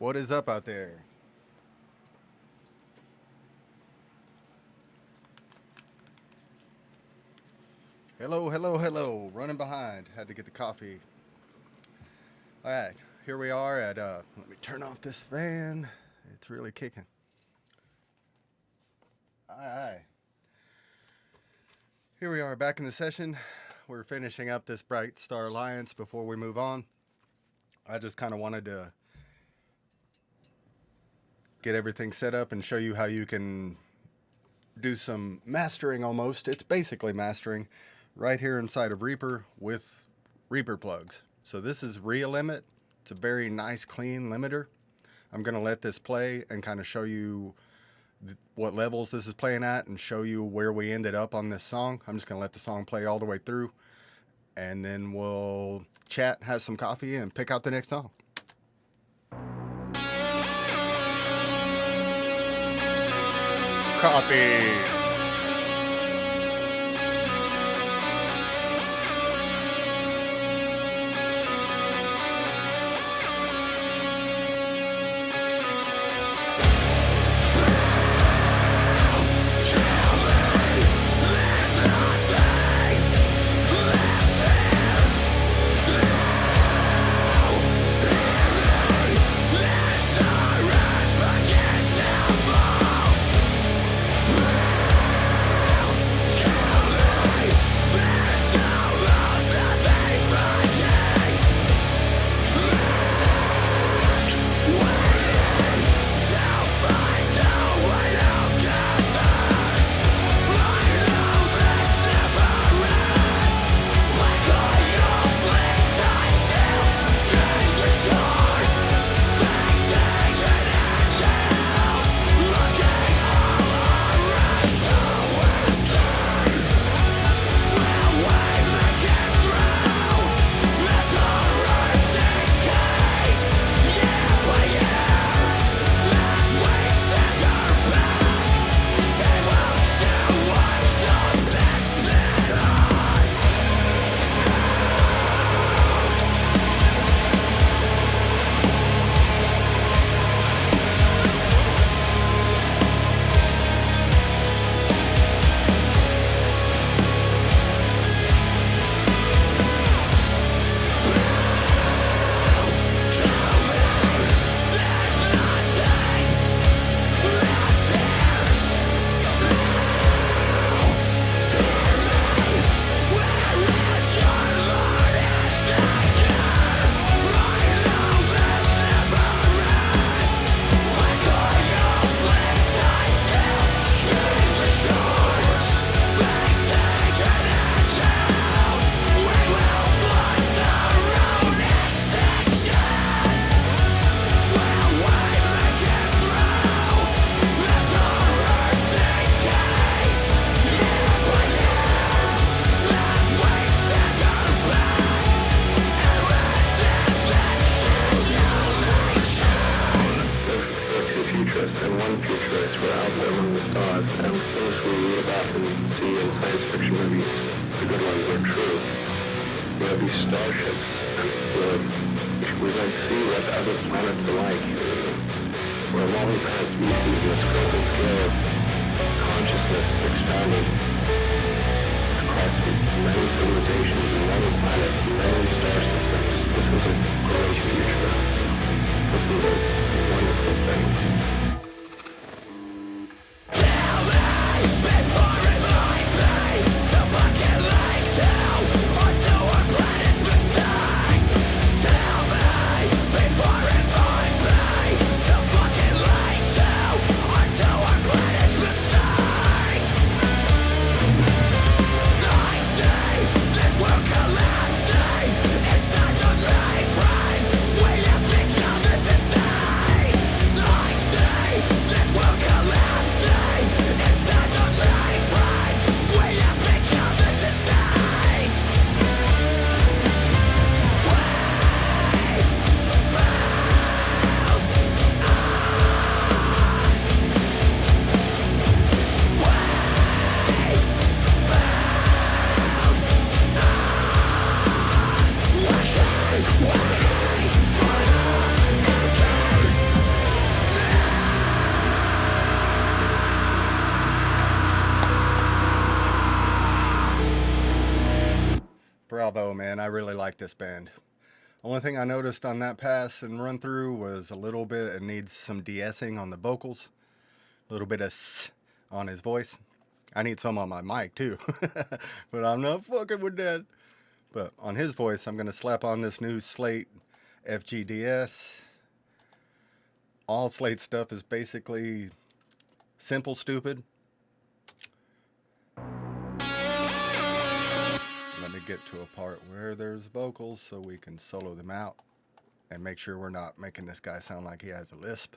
What is up out there? Hello, hello, hello. Running behind. Had to get the coffee. All right, here we are at, let me turn off this fan. It's really kicking. All right. Here we are back in the session. We're finishing up this Bright Star Alliance before we move on. I just kind of wanted to get everything set up and show you how you can do some mastering almost. It's basically mastering right here inside of Reaper with Reaper plugs. So this is Re-Limit. It's a very nice clean limiter. I'm going to let this play and kind of show you what levels this is playing at and show you where we ended up on this song. I'm just going to let the song play all the way through and then we'll chat, have some coffee, and pick out the next song. Coffee. Inside the life rhyme, we have become the design. Bravo, man. I really like this band. Only thing I noticed on that pass and run through was a little bit, it needs some de-essing on the vocals. A little bit of s on his voice. I need some on my mic too. But I'm not fucking with that. But on his voice, I'm going to slap on this new Slate FGDS. All Slate stuff is basically simple, stupid. Let me get to a part where there's vocals so we can solo them out and make sure we're not making this guy sound like he has a lisp.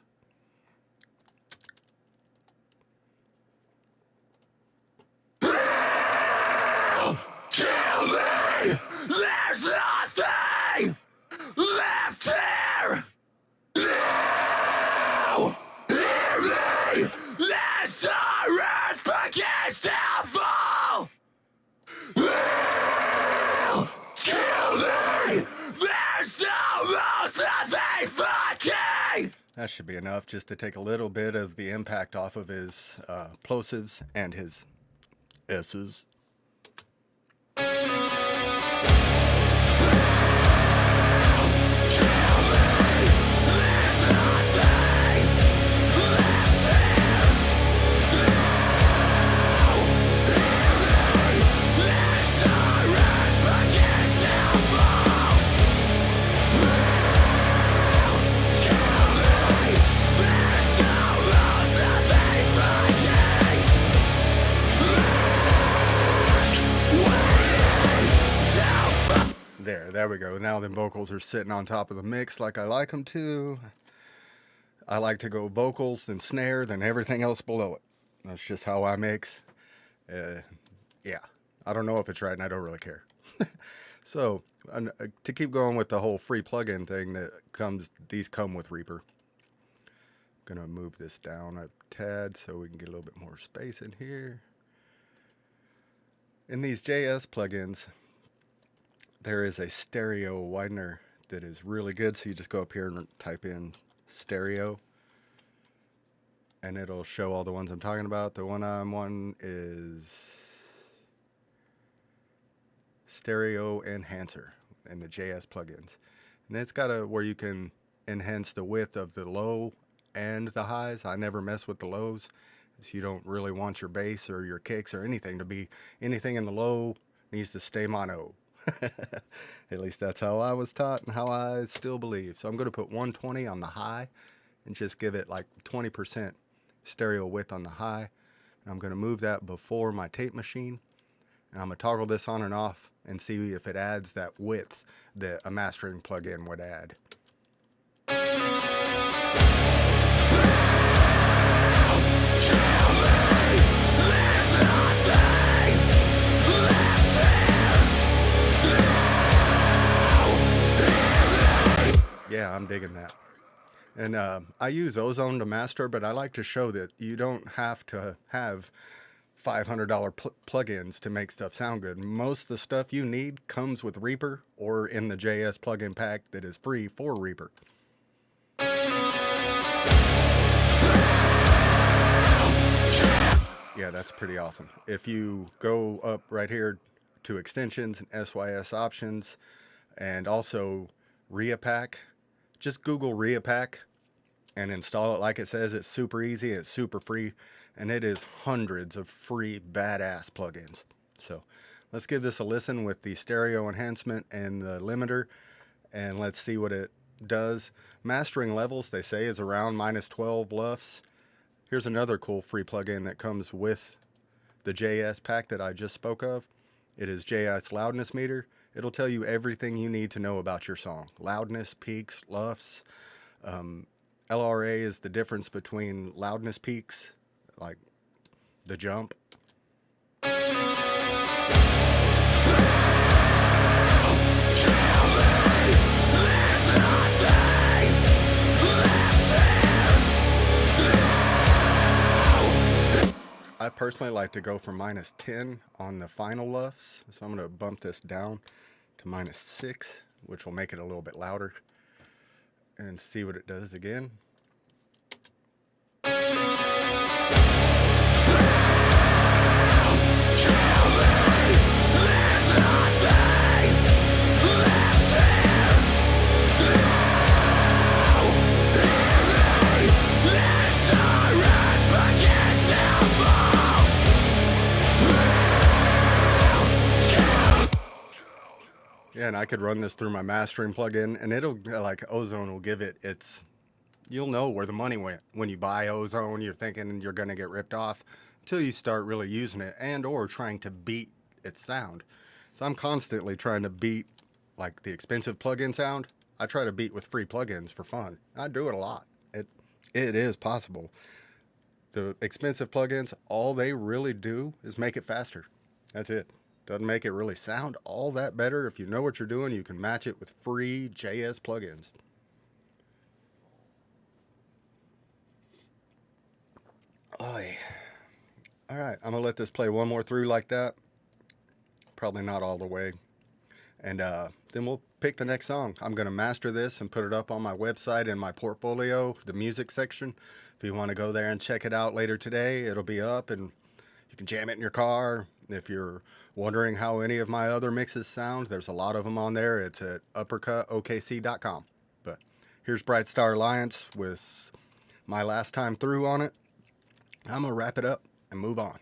Kill me! There's nothing left here! Now! Hear me! This earth begins to fall! Kill me! There's almost nothing fucking! That should be enough just to take a little bit of the impact off of his plosives and his S's. There we go. Now the vocals are sitting on top of the mix like I like them to. I like to go vocals, then snare, then everything else below it. That's just how I mix. Yeah, I don't know if it's right and I don't really care. So, to keep going with the whole free plugin thing that comes, these come with Reaper. I'm going to move this down a tad so we can get a little bit more space in here. In these JS plugins, there is a stereo widener that is really good. So you just go up here and type in stereo and it'll show all the ones I'm talking about. The one I'm on is stereo enhancer in the JS plugins. And it's got where you can enhance the width of the low and the highs. I never mess with the lows. So you don't really want your bass or your kicks or anything to be, anything in the low needs to stay mono. At least that's how I was taught and how I still believe. So I'm going to put 120 on the high and just give it like 20% stereo width on the high. And I'm going to move that before my tape machine. And I'm going to toggle this on and off and see if it adds that width that a mastering plugin would add. Yeah, I'm digging that. And I use Ozone to master, but I like to show that you don't have to have $500 plugins to make stuff sound good. Most of the stuff you need comes with Reaper or in the JS plugin pack that is free for Reaper. Yeah, that's pretty awesome. If you go up right here to extensions and SYS options and also RiaPack, just Google RiaPack and install it. Like it says, it's super easy, it's super free, and it is hundreds of free badass plugins. So let's give this a listen with the stereo enhancement and the limiter, and let's see what it does. Mastering levels, they say, is around -12 LUFS. Here's another cool free plugin that comes with the JS pack that I just spoke of. It is JS Loudness Meter. It'll tell you everything you need to know about your song. Loudness, peaks, LUFS. LRA is the difference between loudness peaks, like the jump. I personally like to go for -10 on the final LUFS, so I'm going to bump this down to -6, which will make it a little bit louder, and see what it does again. Man, I could run this through my mastering plugin, and it'll, like, Ozone will give it its, you'll know where the money went. When you buy Ozone, you're thinking you're going to get ripped off until you start really using it and or trying to beat its sound. So I'm constantly trying to beat, like, the expensive plugin sound. I try to beat with free plugins for fun. I do it a lot. It is possible. The expensive plugins, all they really do is make it faster. That's it. Doesn't make it really sound all that better. If you know what you're doing, you can match it with free JS plugins. Oy. All right, I'm going to let this play one more through like that. Probably not all the way. And then we'll pick the next song. I'm going to master this and put it up on my website in my portfolio, the music section. If you want to go there and check it out later today, it'll be up and you can jam it in your car. If you're wondering how any of my other mixes sound, there's a lot of them on there. It's at uppercutokc.com. But here's Bright Star Alliance with my last time through on it. I'm going to wrap it up and move on.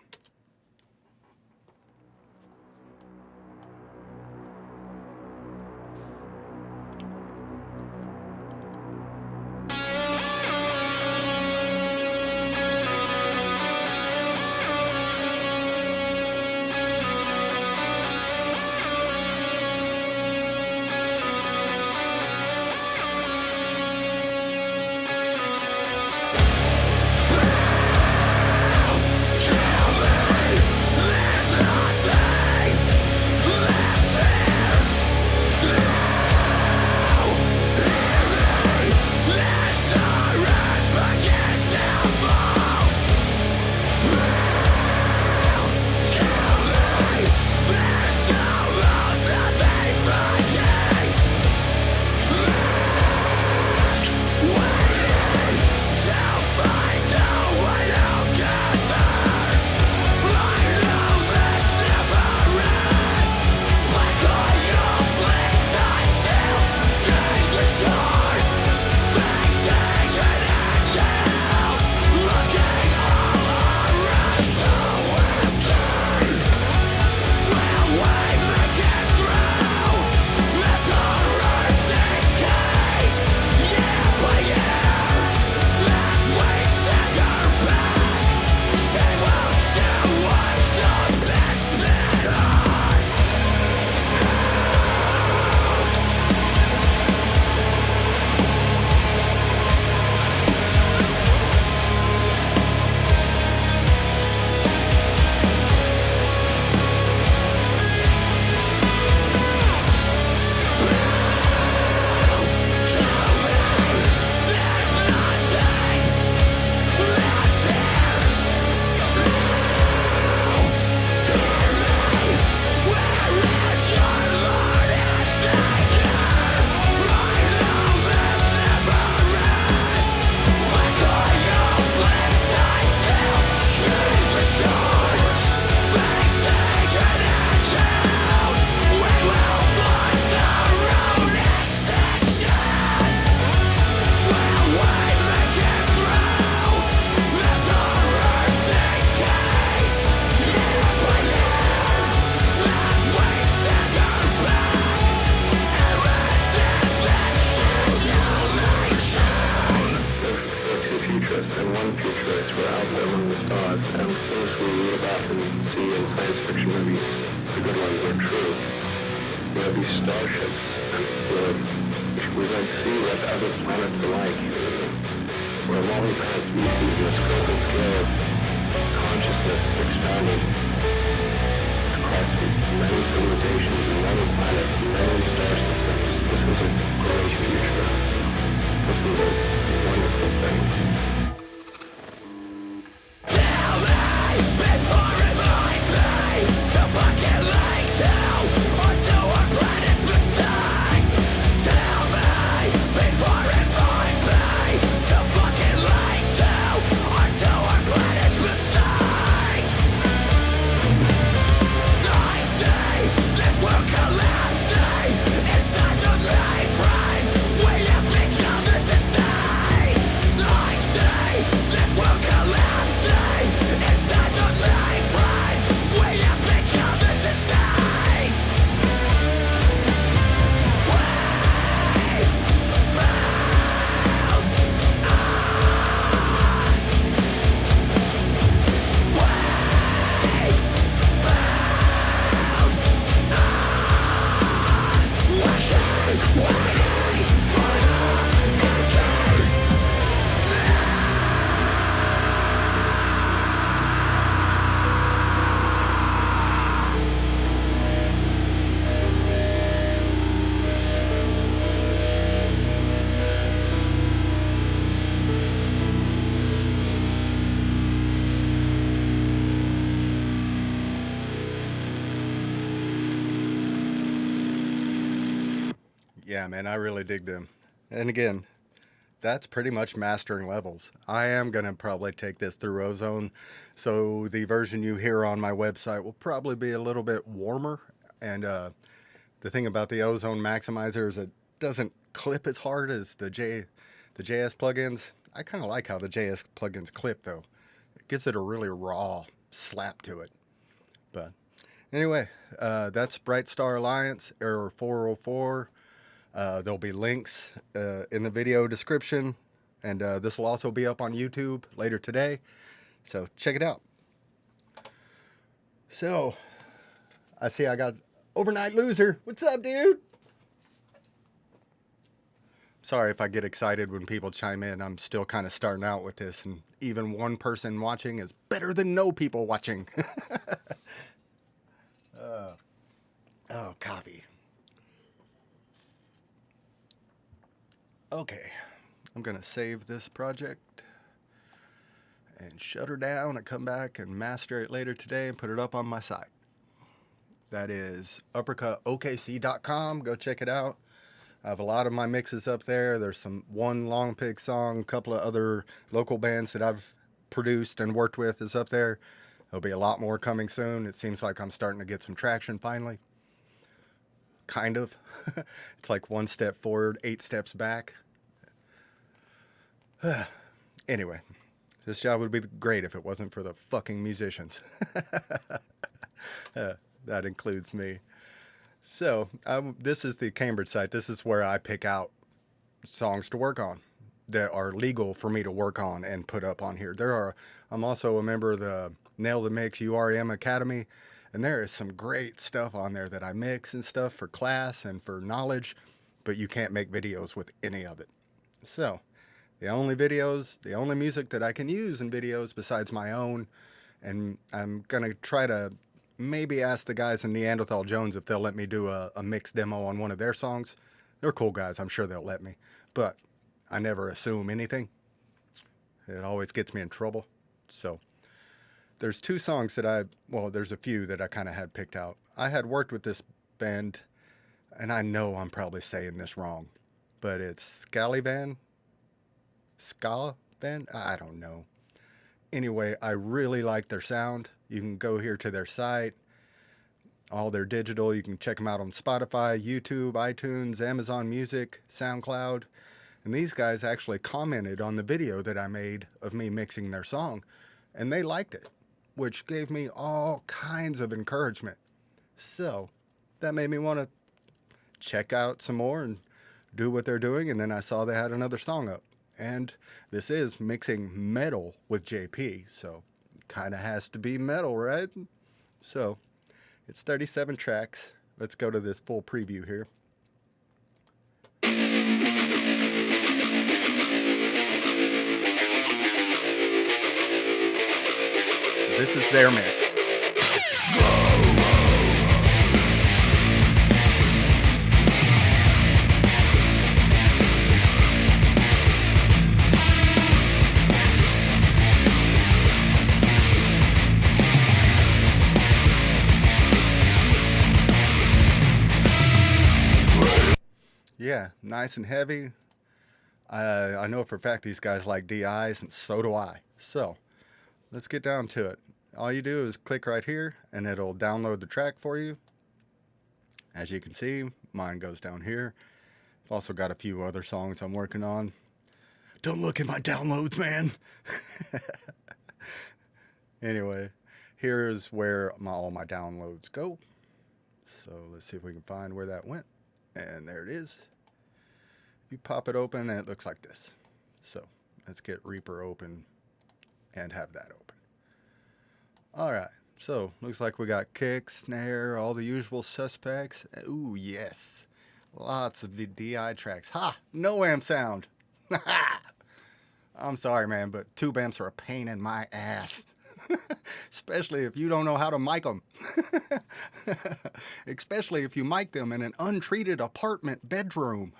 Inside the light frame, we have become the design. Yeah, man, I really dig them. And again, that's pretty much mastering levels. I am going to probably take this through Ozone. So the version you hear on my website will probably be a little bit warmer. And the thing about the Ozone Maximizer is it doesn't clip as hard as the JS plugins. I kind of like how the JS plugins clip, though. It gives it a really raw slap to it. But anyway, that's Bright Star Alliance, Error 404. There'll be links in the video description, and this will also be up on YouTube later today, so check it out. So, I see I got Overnight Loser. What's up, dude? Sorry if I get excited when people chime in. I'm still kind of starting out with this, and even one person watching is better than no people watching. Oh, coffee. Okay, I'm gonna save this project and shut her down and come back and master it later today and put it up on my site. That is uppercutokc.com. Go check it out. I have a lot of my mixes up there. There's one Long Pig song, a couple of other local bands that I've produced and worked with is up there. There'll be a lot more coming soon. It seems like I'm starting to get some traction finally. Kind of. It's like 1 step forward, 8 steps back. Anyway, this job would be great if it wasn't for the fucking musicians. That includes me. So, this is the Cambridge site. This is where I pick out songs to work on that are legal for me to work on and put up on here. I'm also a member of the Nail the Mix URM Academy, and there is some great stuff on there that I mix and stuff for class and for knowledge, but you can't make videos with any of it. So, the only music that I can use in videos besides my own, and I'm going to try to maybe ask the guys in Neanderthal Jones if they'll let me do a mix demo on one of their songs. They're cool guys. I'm sure they'll let me. But I never assume anything. It always gets me in trouble. So there's 2 songs there's a few that I kind of had picked out. I had worked with this band, and I know I'm probably saying this wrong, but it's Scalavan? I don't know. Anyway, I really like their sound. You can go here to their site, all their digital. You can check them out on Spotify, YouTube, iTunes, Amazon Music, SoundCloud. And these guys actually commented on the video that I made of me mixing their song, and they liked it, which gave me all kinds of encouragement. So that made me want to check out some more and do what they're doing. And then I saw they had another song up. And this is mixing metal with JP, so kind of has to be metal, right? So it's 37 tracks. Let's go to this full preview here. This is their mix. Yeah, nice and heavy. I know for a fact these guys like DIs, and so do I. So, let's get down to it. All you do is click right here, and it'll download the track for you. As you can see, mine goes down here. I've also got a few other songs I'm working on. Don't look at my downloads, man. Anyway, here's where all my downloads go. So, let's see if we can find where that went. And there it is. You pop it open and it looks like this. So let's get Reaper open and have that open. All right. So looks like we got kick, snare, all the usual suspects. Ooh, yes. Lots of the DI tracks. Ha! No amp sound. I'm sorry, man, but tube amps are a pain in my ass. Especially if you don't know how to mic them. Especially if you mic them in an untreated apartment bedroom.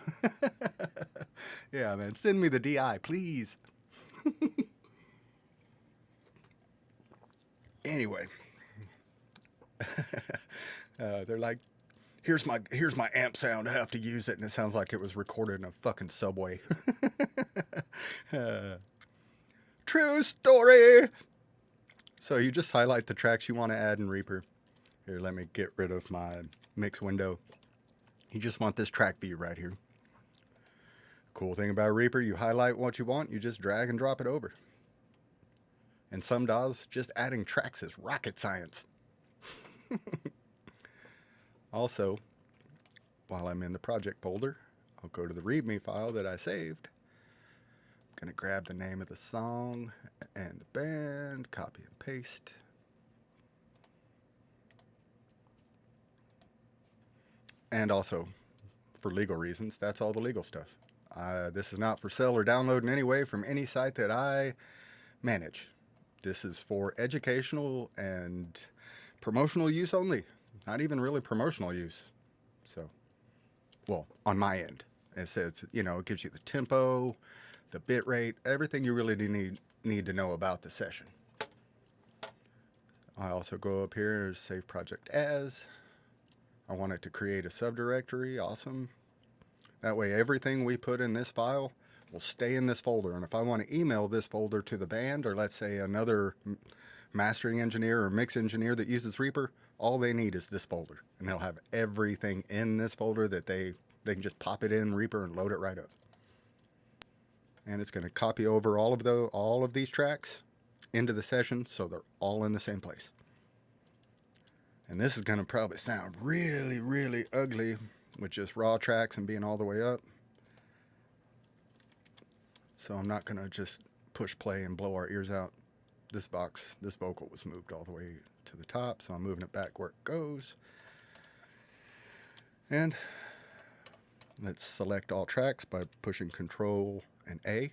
Yeah, man, send me the DI, please. Anyway. They're like, here's my amp sound. I have to use it, and it sounds like it was recorded in a fucking subway. True story. So you just highlight the tracks you want to add in Reaper. Here, let me get rid of my mix window. You just want this track view right here. Cool thing about Reaper, you highlight what you want, you just drag and drop it over. And some DAWs, just adding tracks is rocket science. Also, while I'm in the project folder, I'll go to the README file that I saved. I'm going to grab the name of the song and the band, copy and paste. And also, for legal reasons, that's all the legal stuff. This is not for sale or download in any way from any site that I manage. This is for educational and promotional use only. Not even really promotional use. So, well, on my end. It says, you know, it gives you the tempo, the bit rate, everything you really need to know about the session. I also go up here, save project as. I want it to create a subdirectory. Awesome. That way everything we put in this file will stay in this folder. And if I want to email this folder to the band, or let's say another mastering engineer or mix engineer that uses Reaper, all they need is this folder. And they'll have everything in this folder that they can just pop it in Reaper and load it right up. And it's going to copy over all of these tracks into the session, so they're all in the same place. And this is going to probably sound really, really ugly with just raw tracks and being all the way up. So I'm not going to just push play and blow our ears out. This vocal was moved all the way to the top, so I'm moving it back where it goes. And let's select all tracks by pushing Control and A.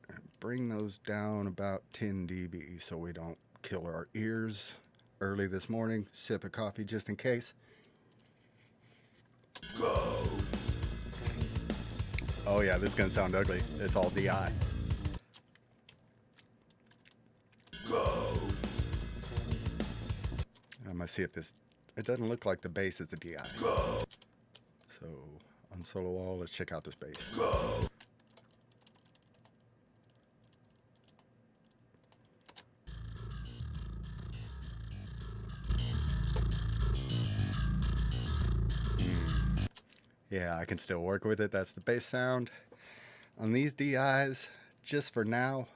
And bring those down about 10 dB so we don't kill our ears early this morning. Sip of coffee just in case. Go. Oh yeah, this is gonna sound ugly. It's all DI. Go. I'm gonna see if this. It doesn't look like the bass is a DI. Go. So on solo wall, let's check out this bass. Go. Yeah, I can still work with it. That's the bass sound. On these DIs, just for now,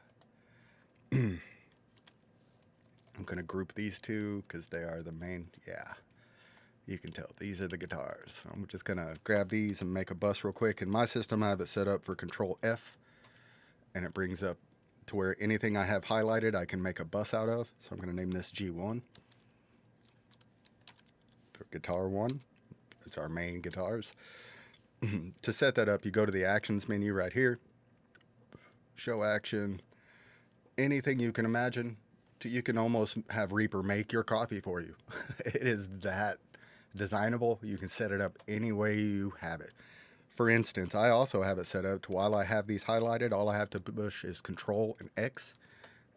I'm going to group these two because they are the main. Yeah, you can tell these are the guitars. I'm just going to grab these and make a bus real quick. In my system, I have it set up for Control F, and it brings up to where anything I have highlighted, I can make a bus out of. So I'm going to name this G1. For guitar 1. It's our main guitars. To set that up, you go to the actions menu right here. Show action. Anything you can imagine. You can almost have Reaper make your coffee for you. It is that designable. You can set it up any way you have it. For instance, I also have it set up to while I have these highlighted, all I have to push is Control and X.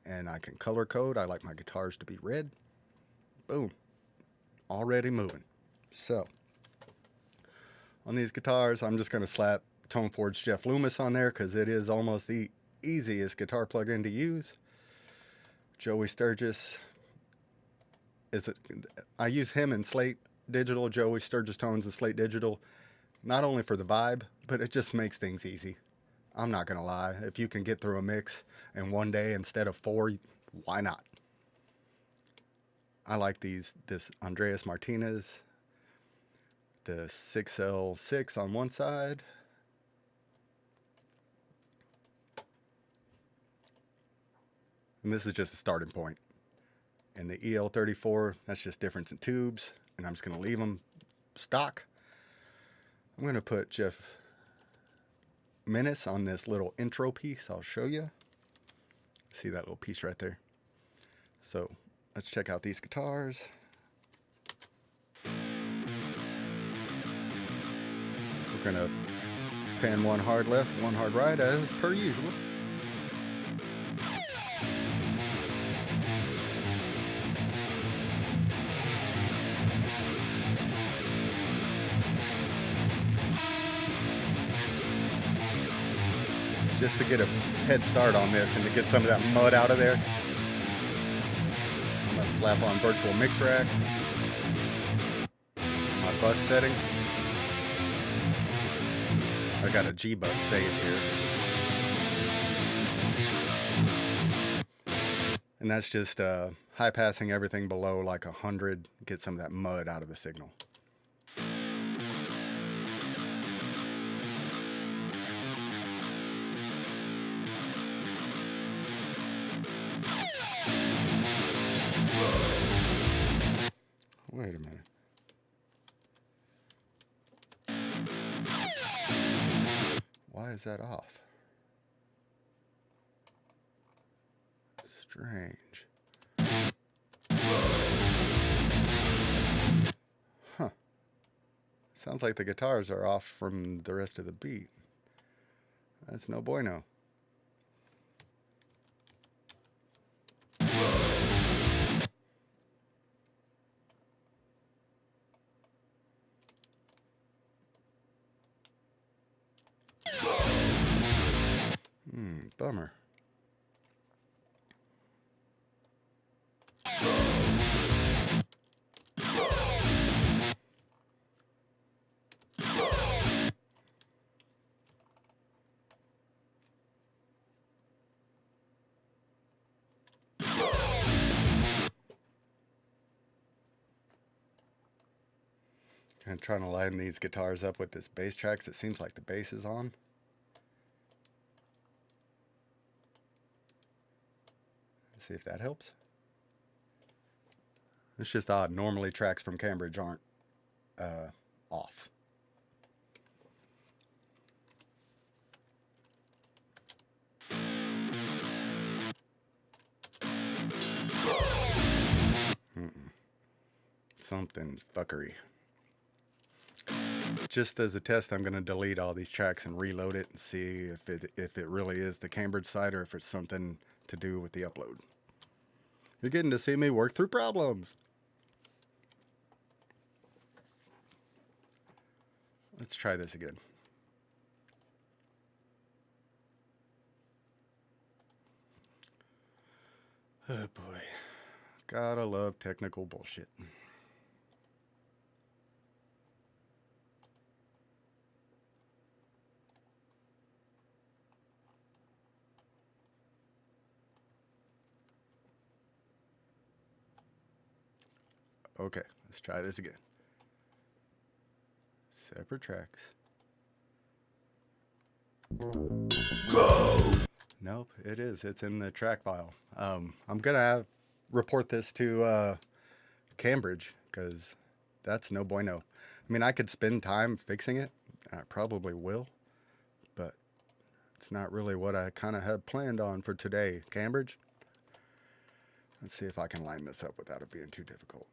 And I can color code. I like my guitars to be red. Boom. Already moving. So, on these guitars, I'm just going to slap Toneforge Jeff Loomis on there because it is almost the easiest guitar plugin to use. Joey Sturgis I use him in Slate Digital, Joey Sturgis Tones and Slate Digital, not only for the vibe, but it just makes things easy. I'm not going to lie. If you can get through a mix in one day instead of 4, why not? I like this Andreas Martinez, the 6L6 on one side. And this is just a starting point. And the EL34, that's just difference in tubes. And I'm just going to leave them stock. I'm going to put Jeff Menace on this little intro piece. I'll show you. See that little piece right there? So let's check out these guitars. We're going to pan one hard left, one hard right, as per usual. just to get a head start on this and to get some of that mud out of there. I'm gonna slap on virtual mix rack, my bus setting. I got a G bus saved here. And that's just high passing everything below like 100, get some of that mud out of the signal. Wait a minute. Why is that off? Strange. Huh. Sounds like the guitars are off from the rest of the beat. That's no bueno. Bummer. I'm trying to line these guitars up with this bass tracks. It seems like the bass is on. Let's see if that helps. It's just odd. Normally tracks from Cambridge aren't off. Something's fuckery. Just as a test, I'm going to delete all these tracks and reload it and see if it really is the Cambridge side or if it's something to do with the upload. You're getting to see me work through problems. Let's try this again. Oh boy. Gotta love technical bullshit. Okay, let's try this again. Separate tracks. Go! Nope, it is. It's in the track file. I'm gonna report this to Cambridge because that's no bueno. I mean, I could spend time fixing it. I probably will, but it's not really what I kind of had planned on for today. Cambridge, let's see if I can line this up without it being too difficult.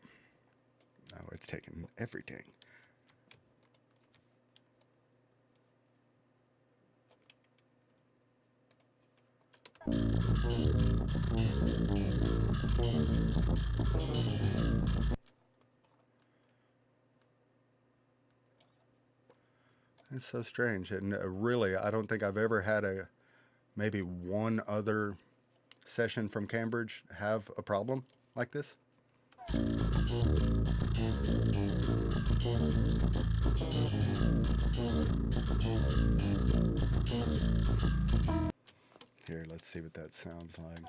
Oh, it's taking everything. It's so strange, and really, I don't think I've ever had maybe one other session from Cambridge have a problem like this. Here, let's see what that sounds like.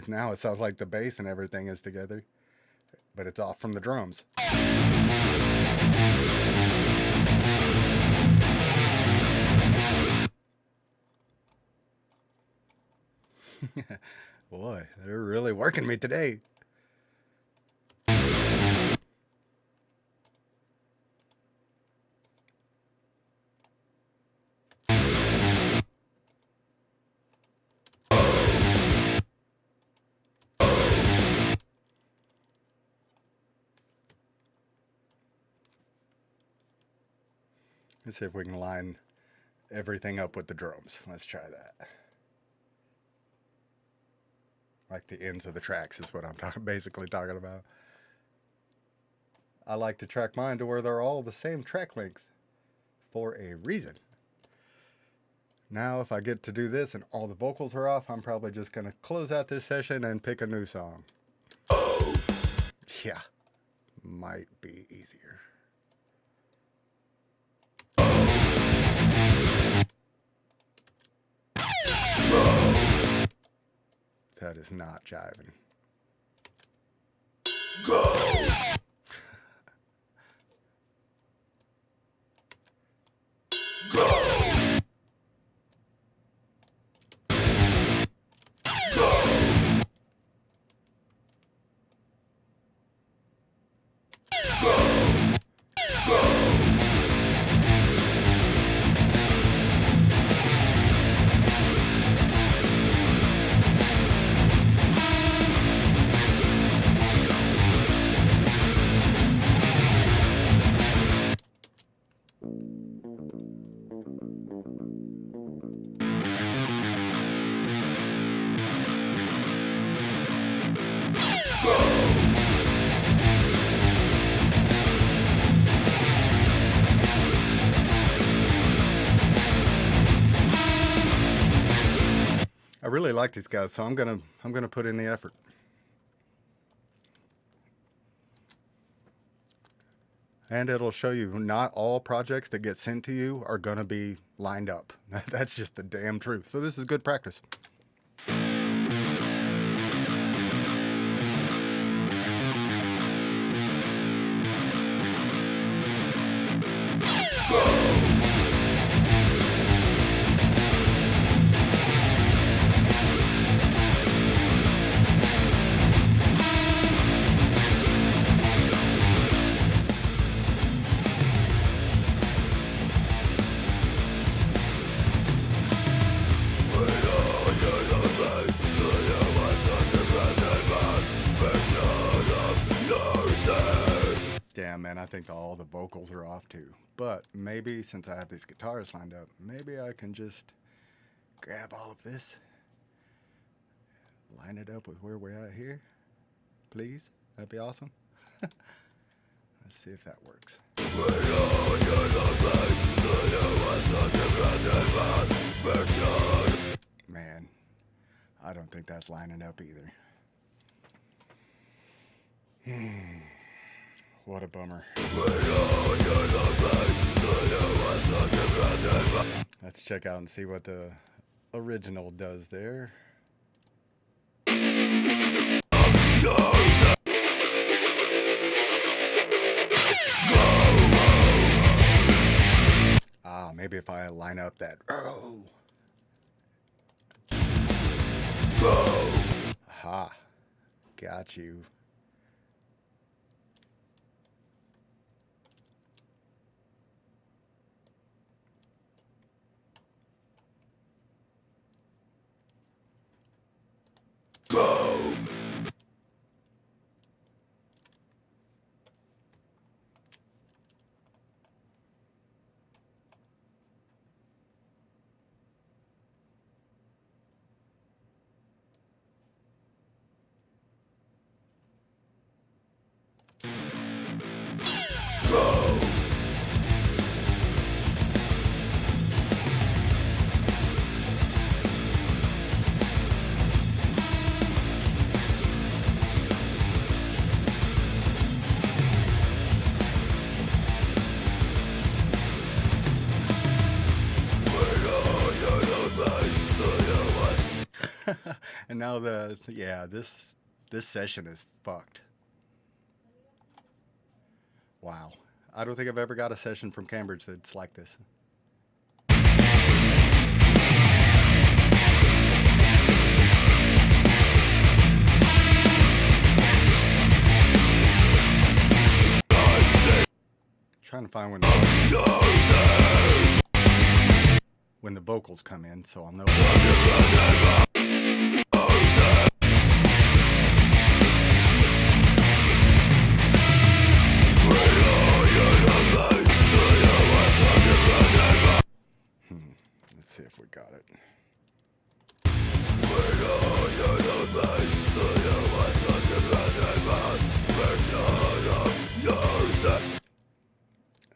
Now it sounds like the bass and everything is together, but it's off from the drums. Boy, they're really working me today. Let's see if we can line everything up with the drums. Let's try that. Like the ends of the tracks is what I'm basically talking about. I like to track mine to where they're all the same track length for a reason. Now if I get to do this and all the vocals are off, I'm probably just going to close out this session and pick a new song. Oh. Yeah, might be easier. That is not jiving. Go. Go. I really like these guys, so I'm gonna put in the effort. And it'll show you not all projects that get sent to you are gonna be lined up. That's just the damn truth. So this is good practice. Damn, man, I think all the vocals are off too. But maybe since I have these guitars lined up, maybe I can just grab all of this, line it up with where we're at here. Please, that'd be awesome. Let's see if that works. Man, I don't think that's lining up either. What a bummer. Let's check out and see what the original does there. Ah, maybe if I line up that. Oh. Aha. Got you. Go. Go. And now this session is fucked. Wow. I don't think I've ever got a session from Cambridge that's like this. Trying to find when the vocals come in, so I'll know. see if we got it.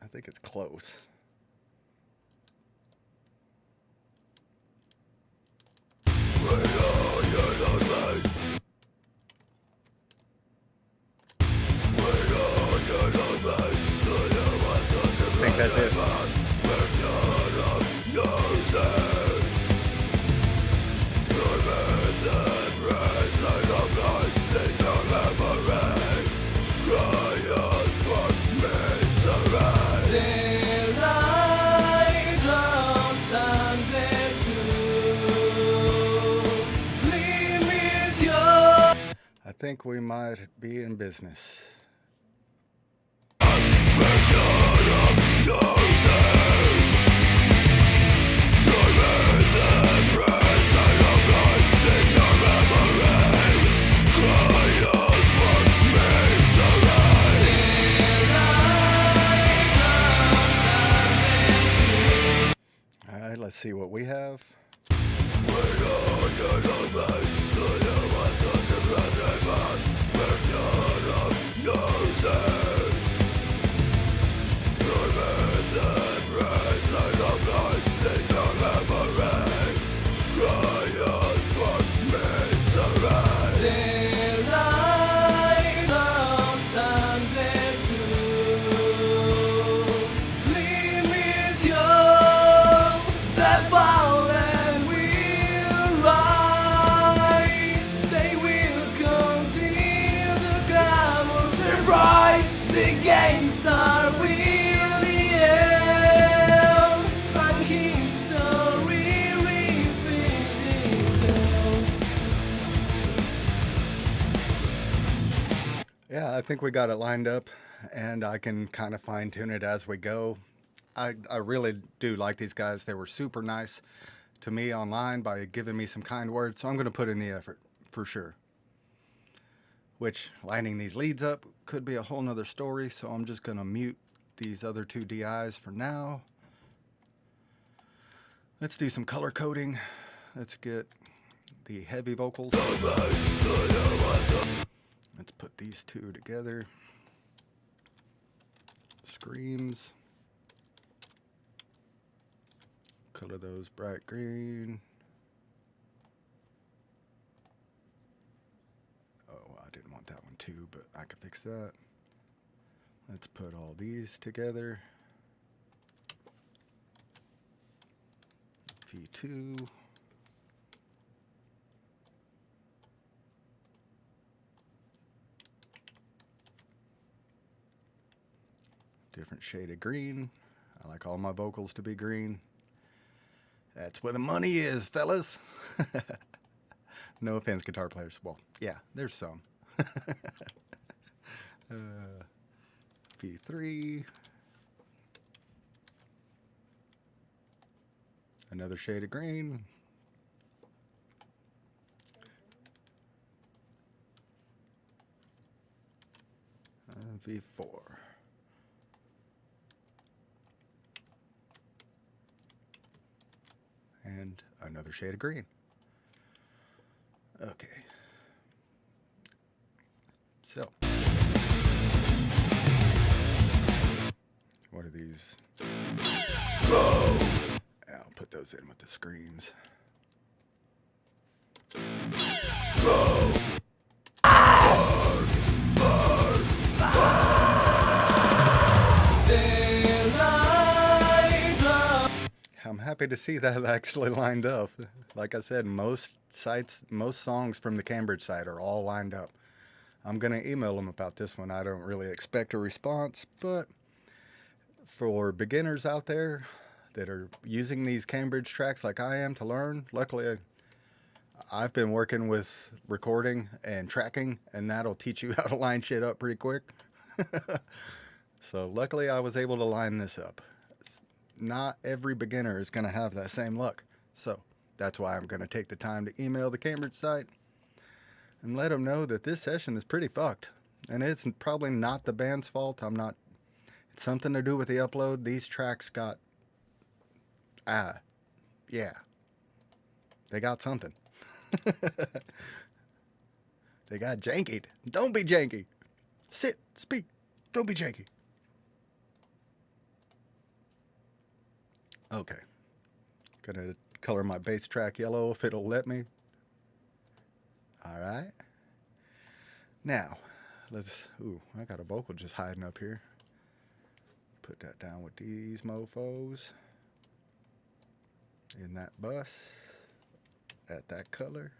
I think it's close. I think that's it. I think we might be in business. All right, let's see what we have. Yeah, I think we got it lined up, and I can kind of fine tune it as we go. I really do like these guys. They were super nice to me online by giving me some kind words, so I'm going to put in the effort for sure. Which, lining these leads up could be a whole nother story, so I'm just going to mute these other two DIs for now. Let's do some color coding. Let's get the heavy vocals. Let's put these two together. Screams. Color those bright green. Oh, I didn't want that one too, but I can fix that. Let's put all these together. V2. Different shade of green. I like all my vocals to be green. That's where the money is, fellas. No offense, guitar players. Well, yeah, there's some. V3. Another shade of green. V4. And another shade of green. Okay. So, what are these? Go! I'll put those in with the screams. Go! I'm happy to see that actually lined up. Like I said, most sites, most songs from the Cambridge site are all lined up. I'm going to email them about this one. I don't really expect a response, but for beginners out there that are using these Cambridge tracks like I am to learn, luckily I've been working with recording and tracking, and that'll teach you how to line shit up pretty quick. So luckily I was able to line this up. Not every beginner is going to have that same luck. So that's why I'm going to take the time to email the Cambridge site and let them know that this session is pretty fucked. And it's probably not the band's fault. It's something to do with the upload. These tracks got, Yeah. They got something. They got janky. Don't be janky. Sit, speak. Don't be janky. Okay. Gonna color my bass track yellow if it'll let me. All right. Now, let's. Ooh, I got a vocal just hiding up here. Put that down with these mofos. In that bus. At that color.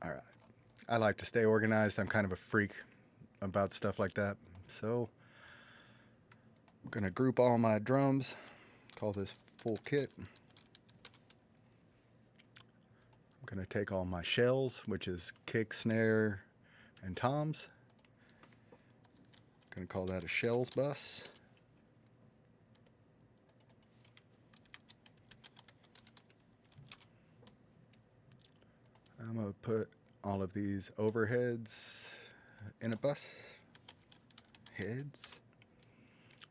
All right. I like to stay organized. I'm kind of a freak about stuff like that. So, I'm going to group all my drums. Call this full kit. I'm going to take all my shells, which is kick, snare, and toms. I'm going to call that a shells bus. I'm going to put all of these overheads in a bus. Heads.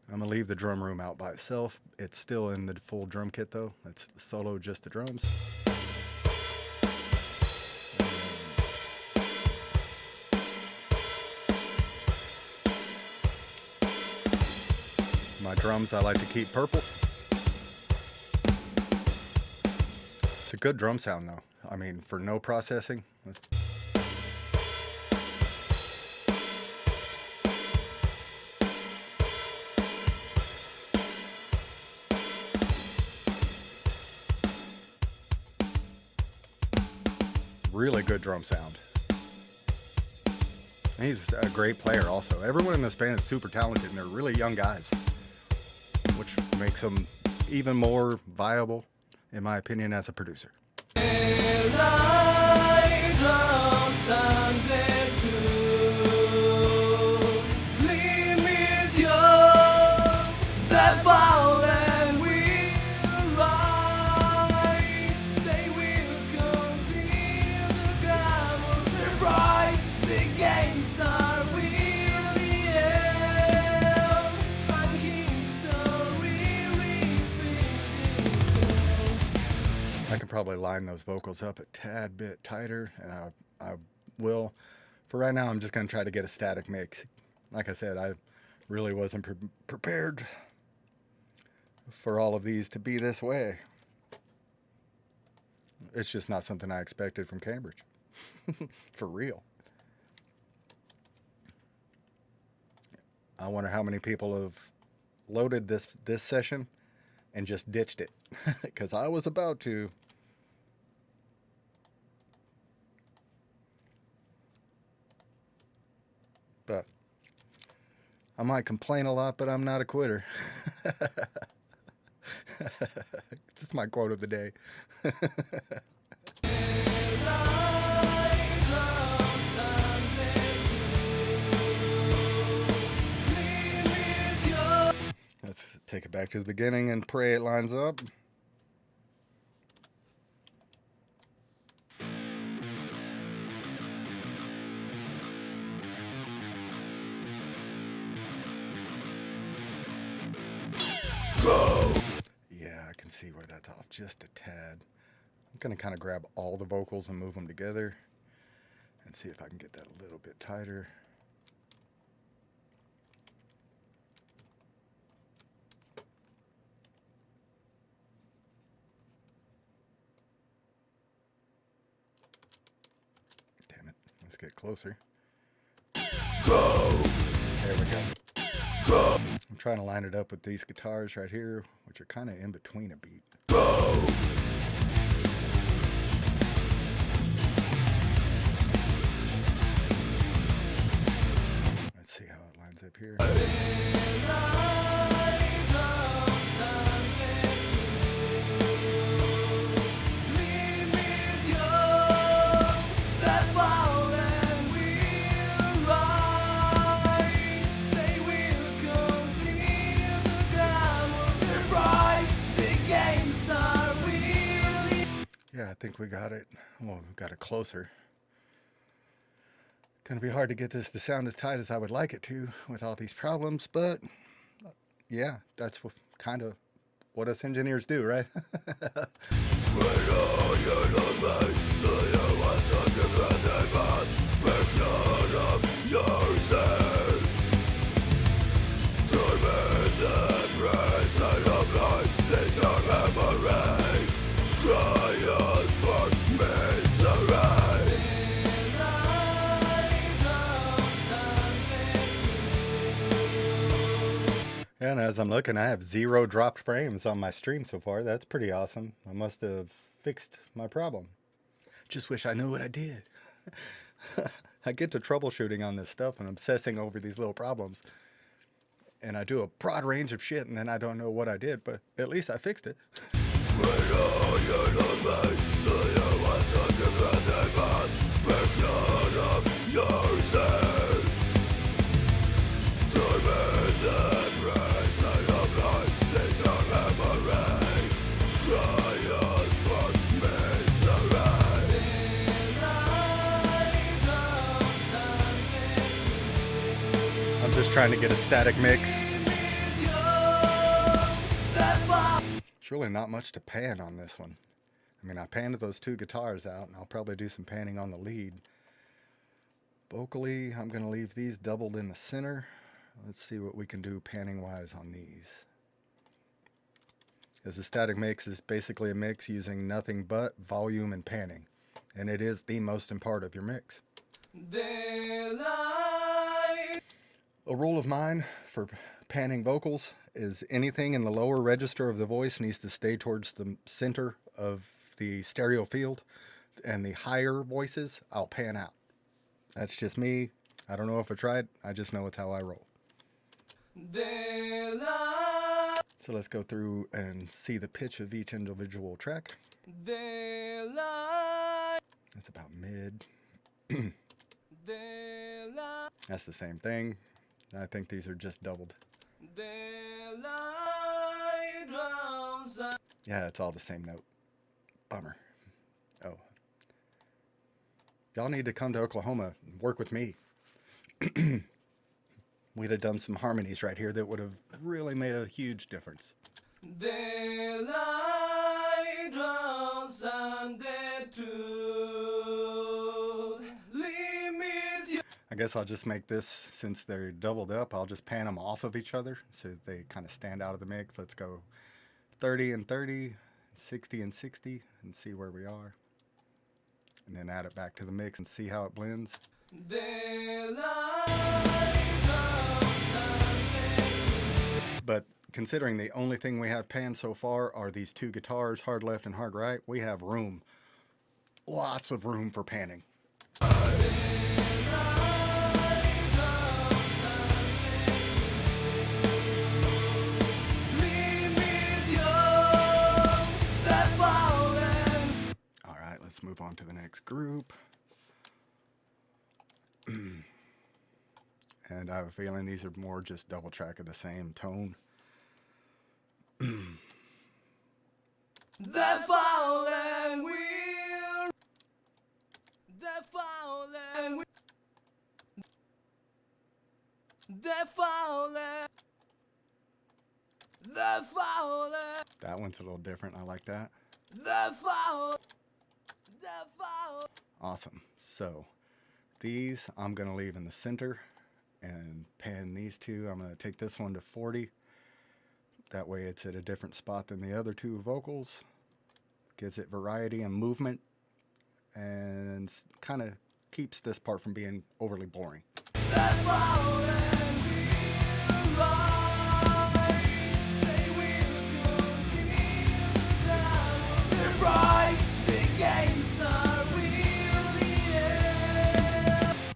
I'm going to leave the drum room out by itself. It's still in the full drum kit though. It's solo, just the drums. My drums I like to keep purple. It's a good drum sound though. I mean, for no processing. Really good drum sound. And he's a great player also. Everyone in this band is super talented and they're really young guys, which makes them even more viable, in my opinion, as a producer. I can probably line those vocals up a tad bit tighter, and I will. For right now, I'm just going to try to get a static mix. Like I said, I really wasn't prepared for all of these to be this way. It's just not something I expected from Cambridge. For real. I wonder how many people have loaded this session and just ditched it, because I was about to. But I might complain a lot, but I'm not a quitter. This is my quote of the day. Let's take it back to the beginning and pray it lines up. Go. Yeah, I can see where that's off just a tad. I'm going to kind of grab all the vocals and move them together and see if I can get that a little bit tighter. Damn it. Let's get closer. Go. There we go. Go. I'm trying to line it up with these guitars right here, which are kind of in between a beat. Go. Let's see how it lines up here. Yeah, I think we got it. Well, we got it closer. Gonna be hard to get this to sound as tight as I would like it to with all these problems, but Yeah, that's kind of what us engineers do, right? And as I'm looking, I have 0 dropped frames on my stream so far. That's pretty awesome. I must have fixed my problem. Just wish I knew what I did. I get to troubleshooting on this stuff and obsessing over these little problems. And I do a broad range of shit and then I don't know what I did, but at least I fixed it. I'm just trying to get a static mix. It's really not much to pan on this one. I mean, I panned those 2 guitars out, and I'll probably do some panning on the lead. Vocally, I'm going to leave these doubled in the center. Let's see what we can do panning-wise on these. Because the static mix is basically a mix using nothing but volume and panning. And it is the most important part of your mix. A rule of mine for panning vocals is anything in the lower register of the voice needs to stay towards the center of the stereo field, and the higher voices I'll pan out. That's just me. I don't know if I tried. I just know it's how I roll. So let's go through and see the pitch of each individual track. That's about mid. That's the same thing. I think these are just doubled. Yeah, it's all the same note. Bummer. Oh. Y'all need to come to Oklahoma and work with me. We'd have done some harmonies right here that would have really made a huge difference. I guess I'll just make this, since they're doubled up, I'll just pan them off of each other so they kind of stand out of the mix. Let's go 30 and 30, 60 and 60, and see where we are. And then add it back to the mix and see how it blends. But considering the only thing we have panned so far are these 2 guitars, hard left and hard right, we have room. Lots of room for panning. Let's move on to the next group. And I have a feeling these are more just double track of the same tone. The fallen wheel. The fallen wheel. The fallen. The fallen. That one's a little different. I like that. The fallen. Awesome. So these I'm going to leave in the center and pan these 2. I'm going to take this one to 40. That way it's at a different spot than the other 2 vocals. Gives it variety and movement and kind of keeps this part from being overly boring.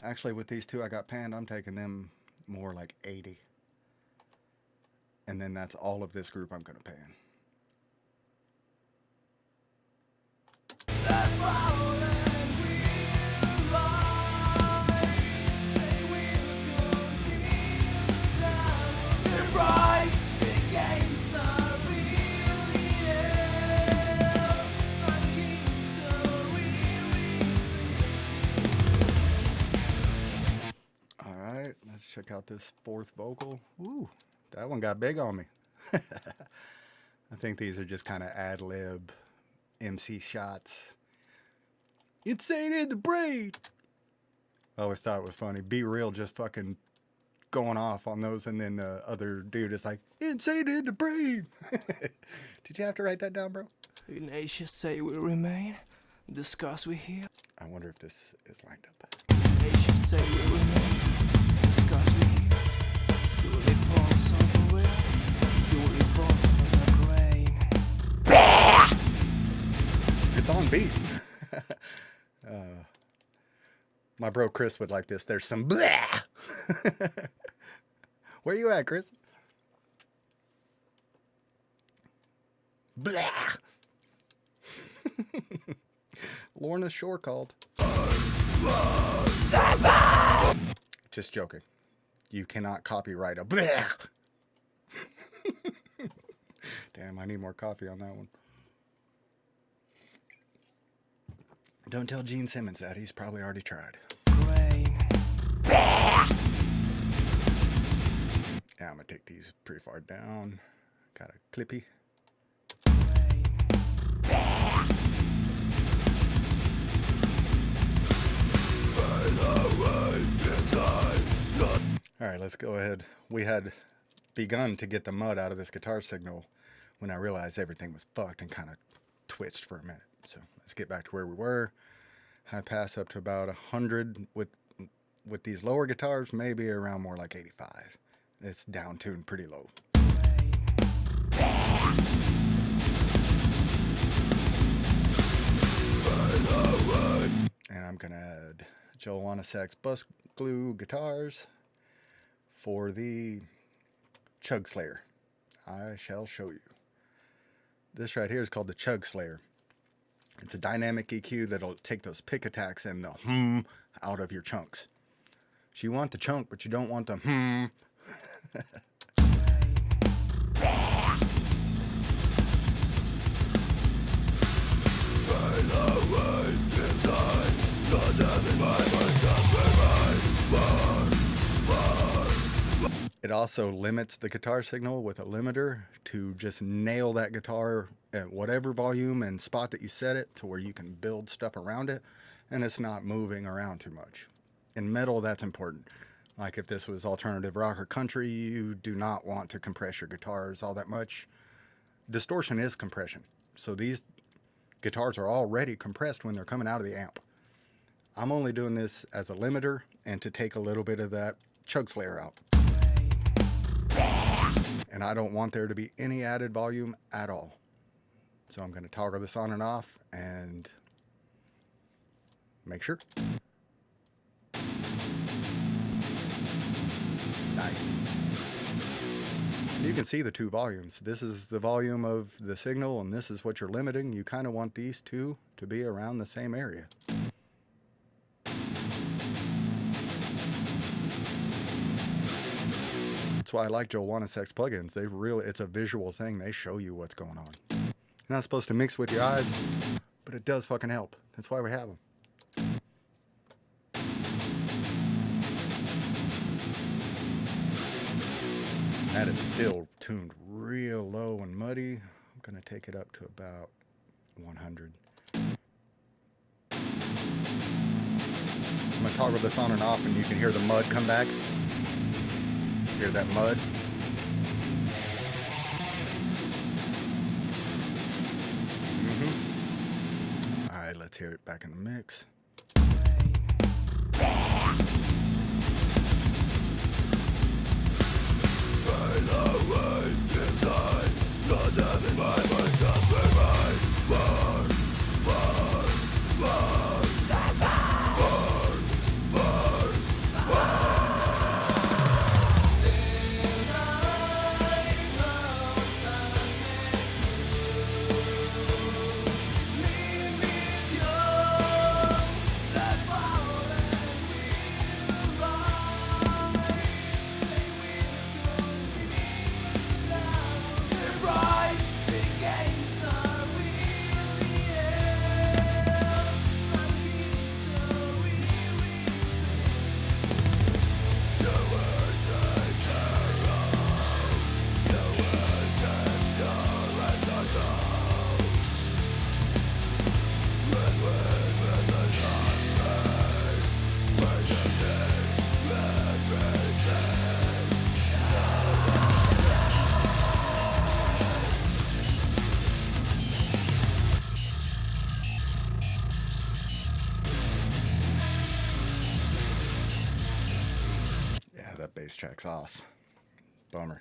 Actually, with these 2 I got panned, I'm taking them more like 80. And then that's all of this group I'm going to pan. Let's check out this 4th vocal. Ooh, That one got big on me. I think these are just kind of ad-lib MC shots. Insane in the brain. I always thought it was funny. Be Real just fucking going off on those, and then the other dude is like, insane in the brain. Did you have to write that down, bro? Ignatius say we remain, the scars we heal. I wonder if this is lined up. Ignatius say we remain, the scars we heal. You will evolve somewhere, you will evolve from the grain. It's on beat. My bro Chris would like this. There's some blah. Where you at, Chris? Blah. Lorna Shore called. Just joking. You cannot copyright a blah. Damn, I need more coffee on that one. Don't tell Gene Simmons that. He's probably already tried. Grain. Yeah, I'm gonna take these pretty far down. Got a clippy. All right, let's go ahead. We had begun to get the mud out of this guitar signal when I realized everything was fucked and kind of twitched for a minute. So let's get back to where we were. High pass up to about 100 with these lower guitars, maybe around more like 85. It's down tuned pretty low. And I'm gonna add Joe Wanasak's bus glue guitars for the Chug Slayer. I shall show you. This right here is called the Chug Slayer. It's a dynamic EQ that'll take those pick attacks and the out of your chunks. So you want the chunk, but you don't want the It also limits the guitar signal with a limiter to just nail that guitar at whatever volume and spot that you set it to where you can build stuff around it and it's not moving around too much. In metal, that's important. Like if this was alternative rock or country, you do not want to compress your guitars all that much. Distortion is compression. So these guitars are already compressed when they're coming out of the amp. I'm only doing this as a limiter and to take a little bit of that Chug Slayer out. And I don't want there to be any added volume at all. So I'm going to toggle this on and off and make sure. Nice. You can see the two volumes. This is the volume of the signal and this is what you're limiting. You kind of want these two to be around the same area. That's why I like Joe Wanasak's plugins. It's a visual thing. They show you what's going on. You're not supposed to mix with your eyes, but it does fucking help. That's why we have them. That is still tuned real low and muddy. I'm going to take it up to about 100. I'm going to toggle this on and off and you can hear the mud come back. Hear that mud? All right, let's hear it back in the mix. these tracks off. Bummer.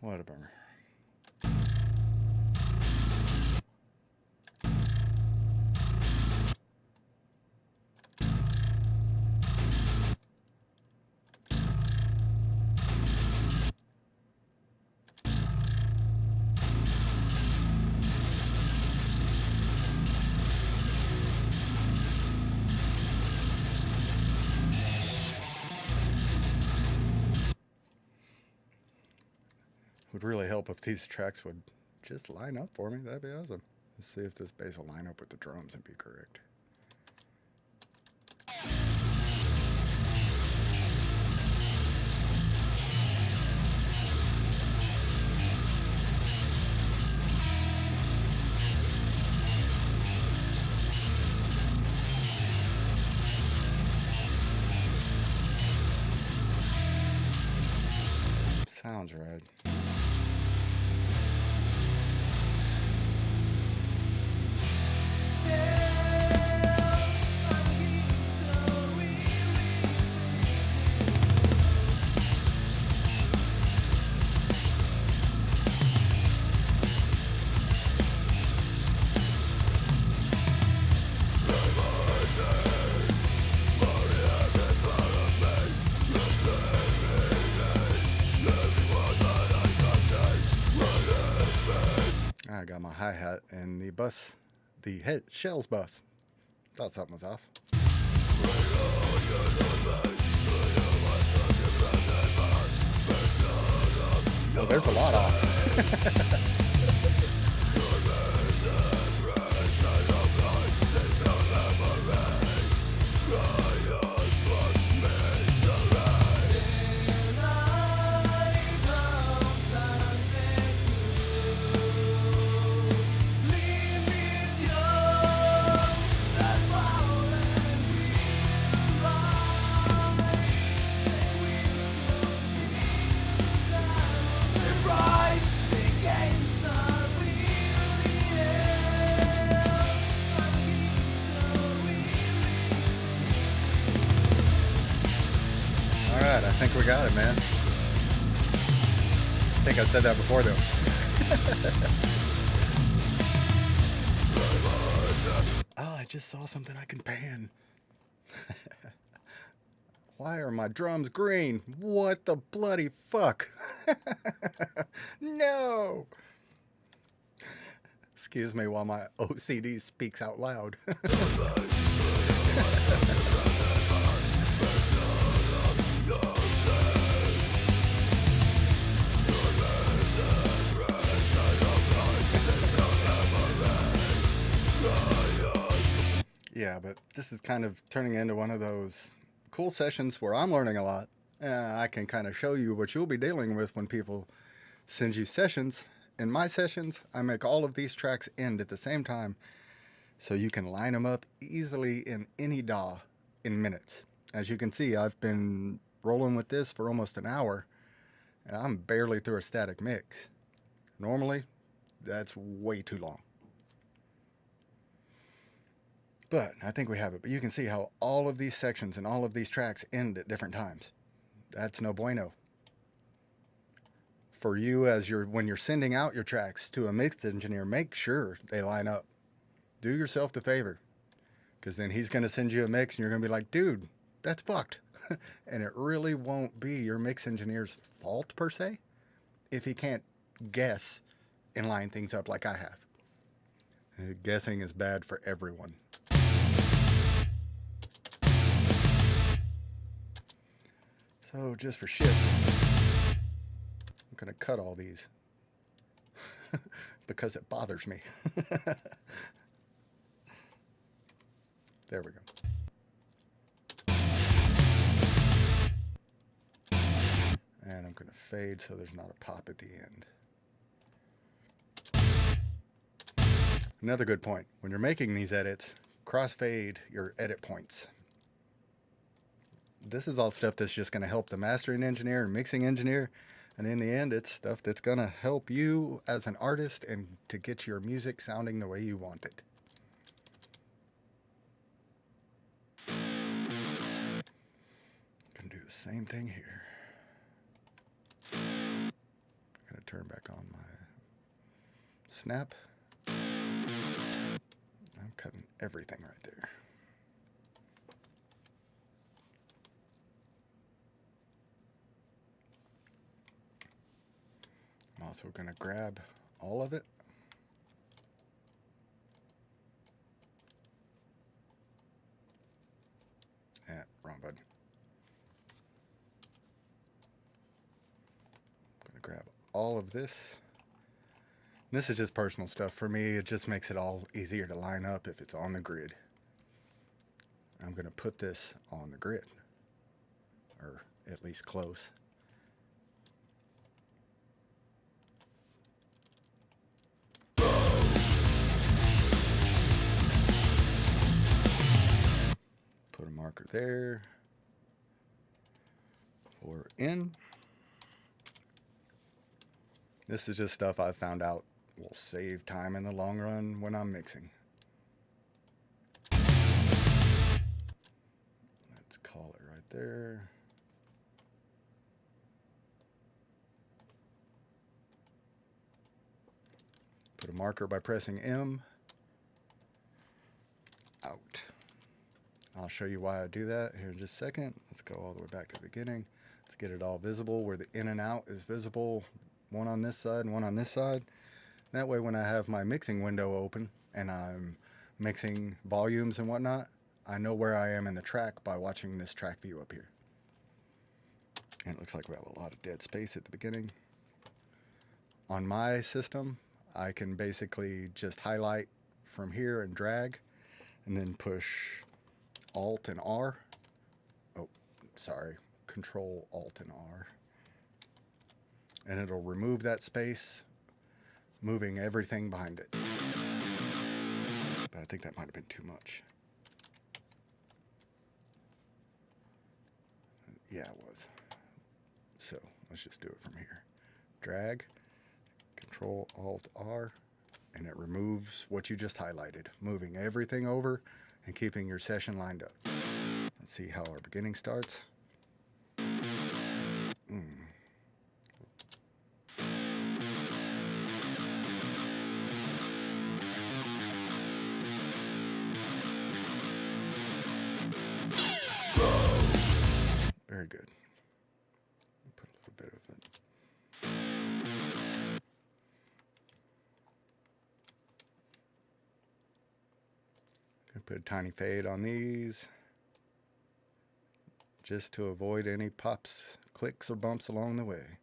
What a bummer. Would really help if these tracks would just line up for me. That'd be awesome. Let's see if this bass will line up with the drums and be correct. Sounds right. I got my hi-hat and the bus, the head shells bus. Thought something was off. Oh, there's a lot off. Alright, I think we got it, man. I think I said that before, though. Oh, I just saw something I can pan. Why are my drums green? What the bloody fuck? No! Excuse me while my OCD speaks out loud. Yeah, but this is kind of turning into one of those cool sessions where I'm learning a lot. I can kind of show you what you'll be dealing with when people send you sessions. In my sessions, I make all of these tracks end at the same time so you can line them up easily in any DAW in minutes. As you can see, I've been rolling with this for almost an hour, and I'm barely through a static mix. Normally, that's way too long. But I think we have it. But you can see how all of these sections and all of these tracks end at different times. That's no bueno. For you, when you're sending out your tracks to a mix engineer, make sure they line up. Do yourself the favor, because then he's going to send you a mix and you're going to be like, dude, that's fucked. And it really won't be your mix engineer's fault per se if he can't guess and line things up like I have. Guessing is bad for everyone. So just for shits, I'm going to cut all these because it bothers me. There we go. And I'm going to fade so there's not a pop at the end. Another good point, when you're making these edits, crossfade your edit points. This is all stuff that's just going to help the mastering engineer and mixing engineer. And in the end, it's stuff that's going to help you as an artist and to get your music sounding the way you want it. the same thing here. I'm gonna turn back on my snap. I'm cutting everything right there. I'm also gonna grab all of it. Wrong button. I'm gonna grab all of this. This is just personal stuff for me. It just makes it all easier to line up if it's on the grid. I'm gonna put this on the grid, or at least close. Put a marker there for in. This is just stuff I've found out will save time in the long run when I'm mixing. Let's call it right there. Put a marker by pressing M. Out. I'll show you why I do that here in just a second. Let's go all the way back to the beginning. Let's get it all visible where the in and out is visible. One on this side and one on this side. That way when I have my mixing window open and I'm mixing volumes and whatnot, I know where I am in the track by watching this track view up here. And it looks like we have a lot of dead space at the beginning. On my system, I can basically just highlight from here and drag and then push Alt and R. Oh, sorry. Control Alt and R. And it'll remove that space, moving everything behind it. But I think that might have been too much. Yeah, it was. So let's just do it from here. Drag, Control Alt R, and it removes what you just highlighted, moving everything over and keeping your session lined up. Let's see how our beginning starts. Very good. Put a little bit of it. Gonna put a tiny fade on these just to avoid any pops, clicks, or bumps along the way.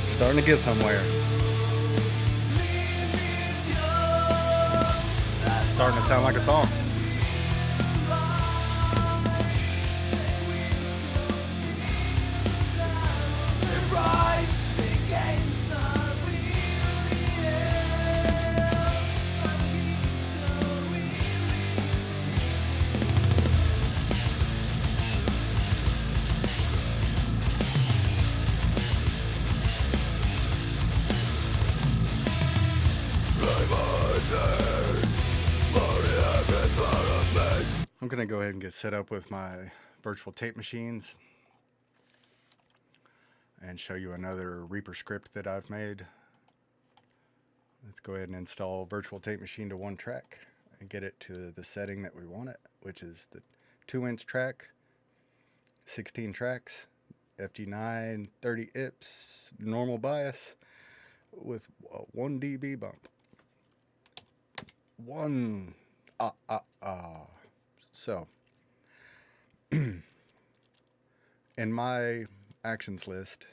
Starting to get somewhere. It's starting to sound like a song. I'm going to go ahead and get set up with my virtual tape machines and show you another Reaper script that I've made. Let's go ahead and install virtual tape machine to one track and get it to the setting that we want it, which is the 2-inch track, 16 tracks, FG9, 30 IPS, normal bias, with a 1 dB bump. So, in my actions list,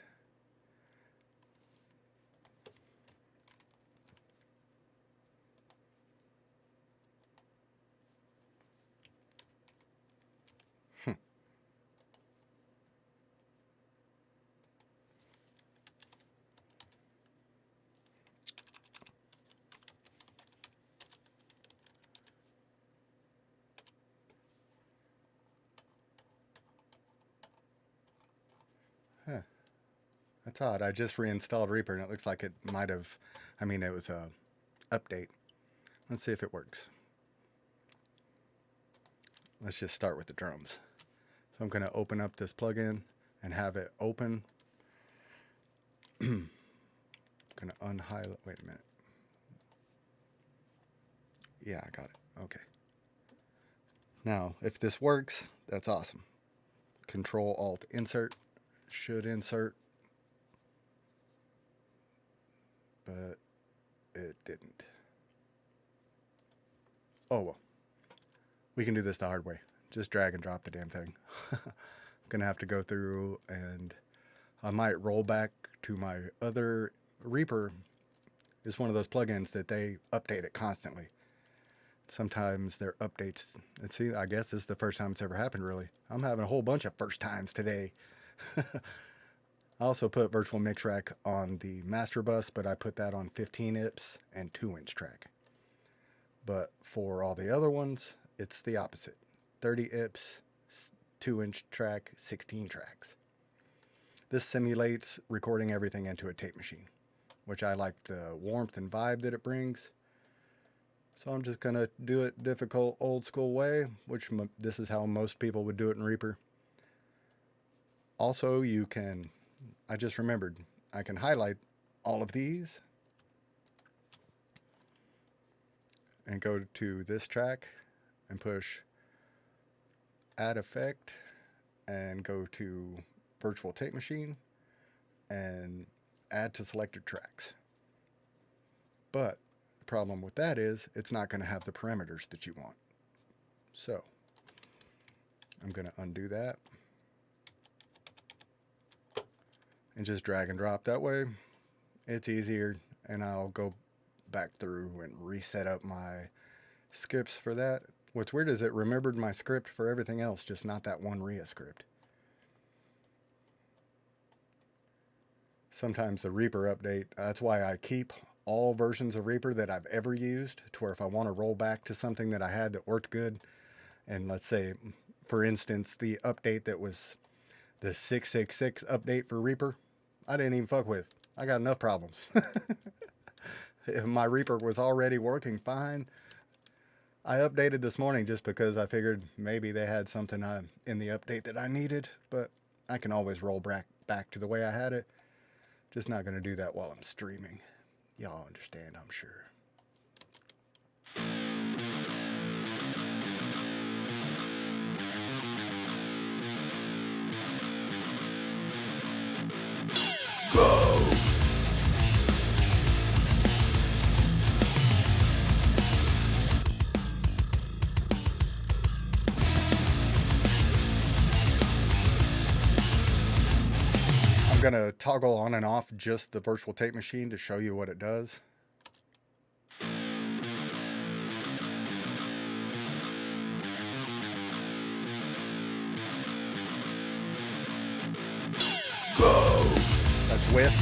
that's odd. I just reinstalled Reaper and it looks like it might have, it was a update. Let's see if it works. Let's just start with the drums. So I'm going to open up this plugin and have it open. I'm going to unhighlight. Wait a minute. Yeah, I got it. Okay. Now, if this works, that's awesome. Control Alt Insert should insert, but it didn't. Oh well. We can do this the hard way. Just drag and drop the damn thing. I'm gonna have to go through, and I might roll back to my other Reaper. Is one of those plugins that they update it constantly. Sometimes their updates, let's see, I guess this is the first time it's ever happened, really. I'm having a whole bunch of first times today. I also put Virtual Mix Rack on the master bus, but I put that on 15 IPS and 2-inch track. But for all the other ones, it's the opposite. 30 IPS, 2-inch track, 16 tracks. This simulates recording everything into a tape machine, which I like the warmth and vibe that it brings. So I'm just going to do it difficult, old school way, which this is how most people would do it in Reaper. Also, you can, I just remembered, I can highlight all of these and go to this track and push Add Effect and go to Virtual Tape Machine and add to selected tracks. But the problem with that is it's not going to have the parameters that you want. So I'm going to undo that and just drag and drop. That way it's easier, and I'll go back through and reset up my scripts for that. What's weird is it remembered my script for everything else, just not that one RIA script. Sometimes the Reaper update, that's why I keep all versions of Reaper that I've ever used, to where if I want to roll back to something that I had that worked good, and let's say, for instance, the update that was the 666 update for Reaper, I didn't even fuck with. I got enough problems. If my Reaper was already working fine, I updated this morning just because I figured maybe they had something in the update that I needed, but I can always roll back to the way I had it. Just not going to do that while I'm streaming. Y'all understand, I'm sure. Go! I'm going to toggle on and off just the virtual tape machine to show you what it does. Go! That's with.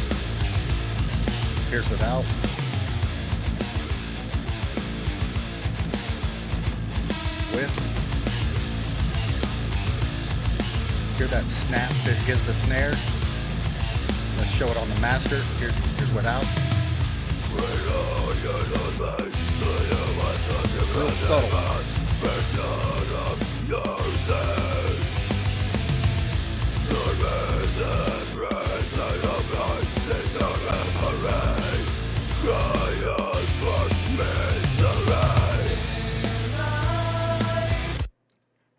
Here's without. With. Hear that snap that gives the snare? Let's show it on the master. Here's without. It's real subtle.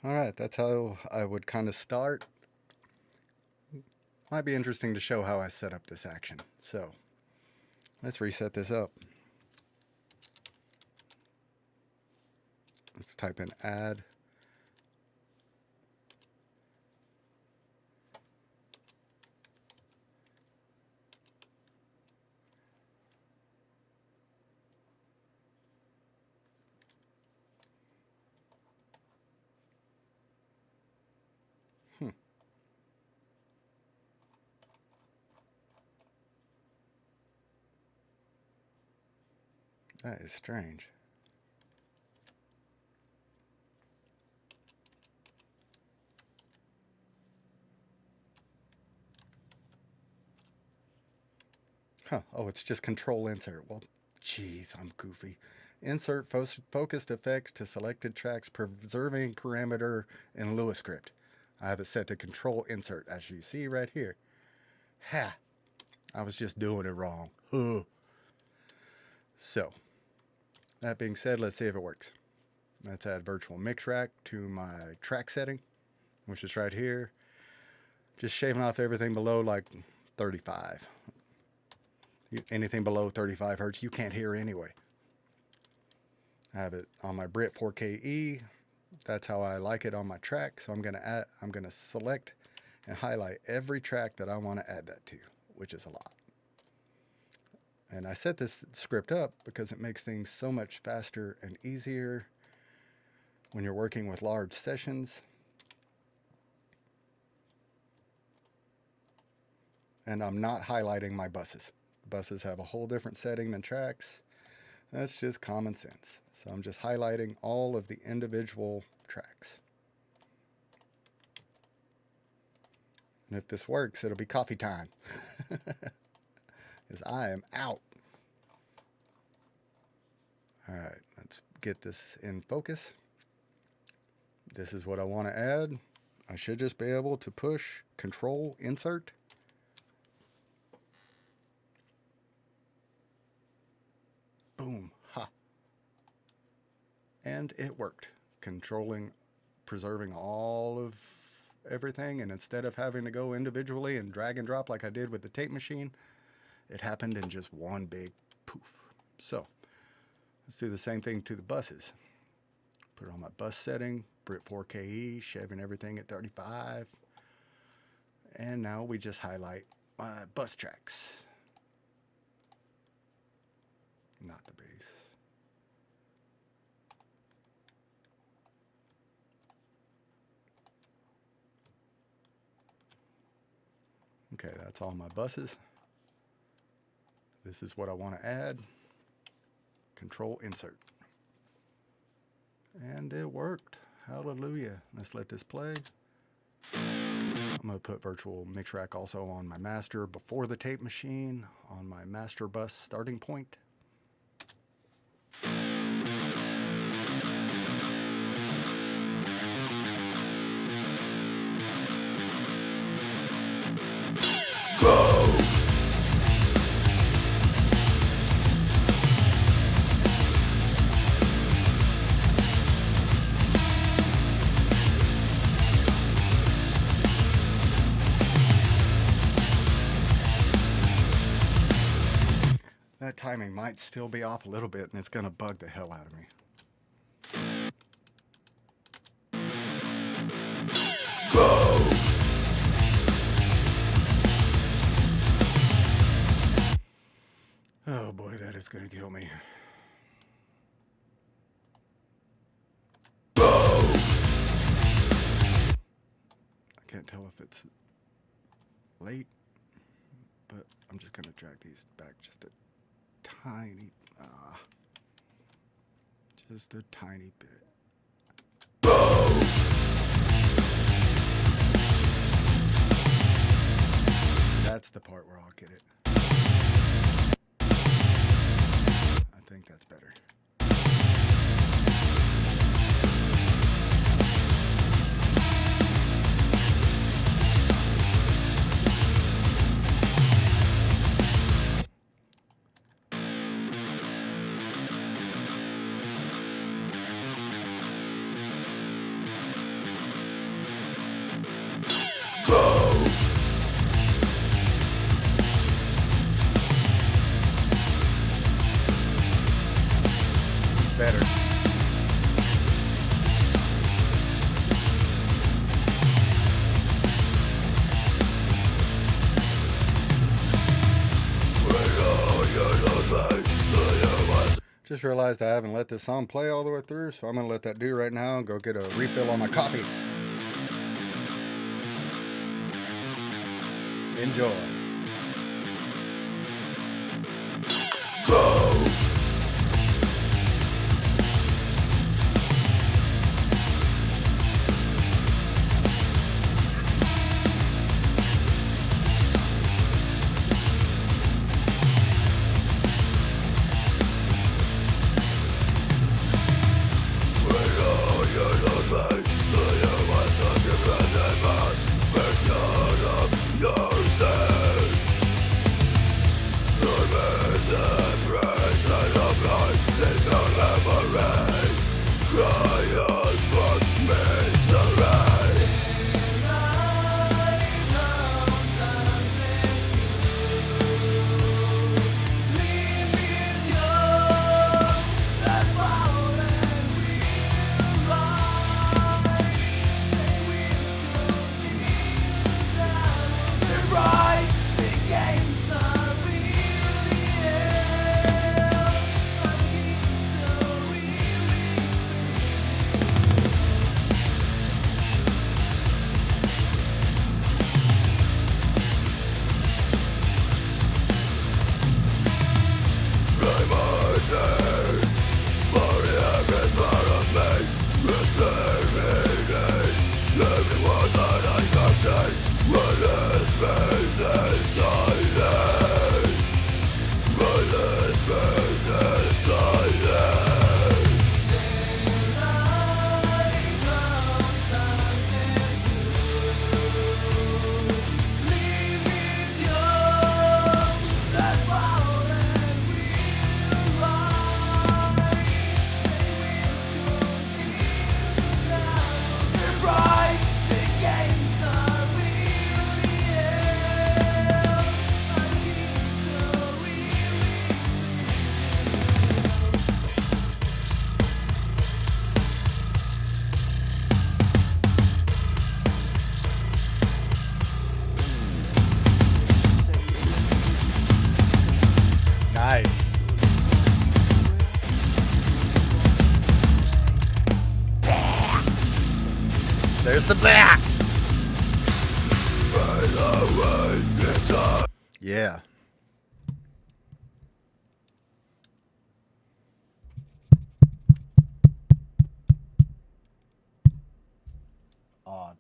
Alright, that's how I would kind of start. Might be interesting to show how I set up this action. So, Let's reset this up. Let's type in add. That is strange. Huh. Oh, it's just control insert. Well, geez, I'm goofy. Insert focused effects to selected tracks, preserving parameter in Lua script. I have it set to control insert, as you see right here. Ha! I was just doing it wrong. So, that being said, let's see if it works. Let's add virtual mix rack to my track setting, which is right here. Just shaving off everything below like 35. Anything below 35 hertz, you can't hear anyway. I have it on my Brit 4KE. That's how I like it on my track. So I'm gonna select and highlight every track that I want to add that to, which is a lot. And I set this script up because it makes things so much faster and easier when you're working with large sessions. And I'm not highlighting my buses. Buses have a whole different setting than tracks. That's just common sense. So I'm just highlighting all of the individual tracks. And if this works, it'll be coffee time. Because I am out. All right, let's get this in focus. This is what I want to add. I should just be able to push Control Insert. Boom, ha. And it worked. Preserving all of everything, and instead of having to go individually and drag and drop like I did with the tape machine, it happened in just one big poof. So let's do the same thing to the buses. Put it on my bus setting, Brit 4KE, shaving everything at 35. And now we just highlight my bus tracks. Not the bass. Okay, that's all my buses. This is what I want to add. Control Insert. And it worked. Hallelujah. Let's let this play. I'm going to put virtual mix rack also on my master before the tape machine, on my master bus starting point. Go! That timing might still be off a little bit, and it's going to bug the hell out of me. Go! Oh boy, that is going to kill me. Go! I can't tell if it's late, but I'm just going to drag these back just a tiny, just a tiny bit. Go! That's the part where I'll get it. I think that's better. Go! better. Just realized I haven't let this song play all the way through, so I'm going to let that do right now and go get a refill on my coffee. Enjoy. Go! Nice. There's the bat. Yeah. Odd.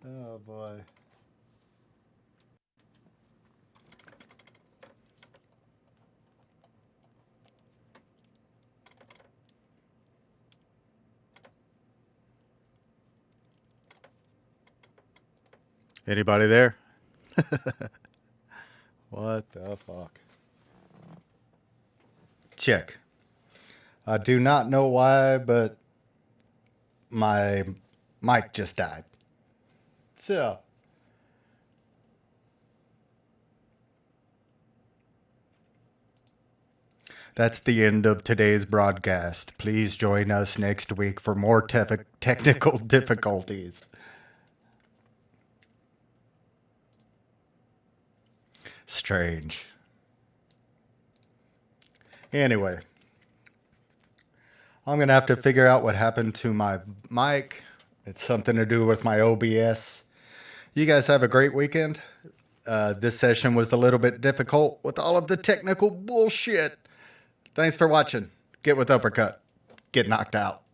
Oh boy. Anybody there? What the fuck? Check. I do not know why, but my mic just died. So, that's the end of today's broadcast. Please join us next week for more technical difficulties. Strange. Anyway, I'm going to have to figure out what happened to my mic. It's something to do with my OBS. You guys have a great weekend. This session was a little bit difficult with all of the technical bullshit. Thanks for watching. Get with Uppercut. Get knocked out.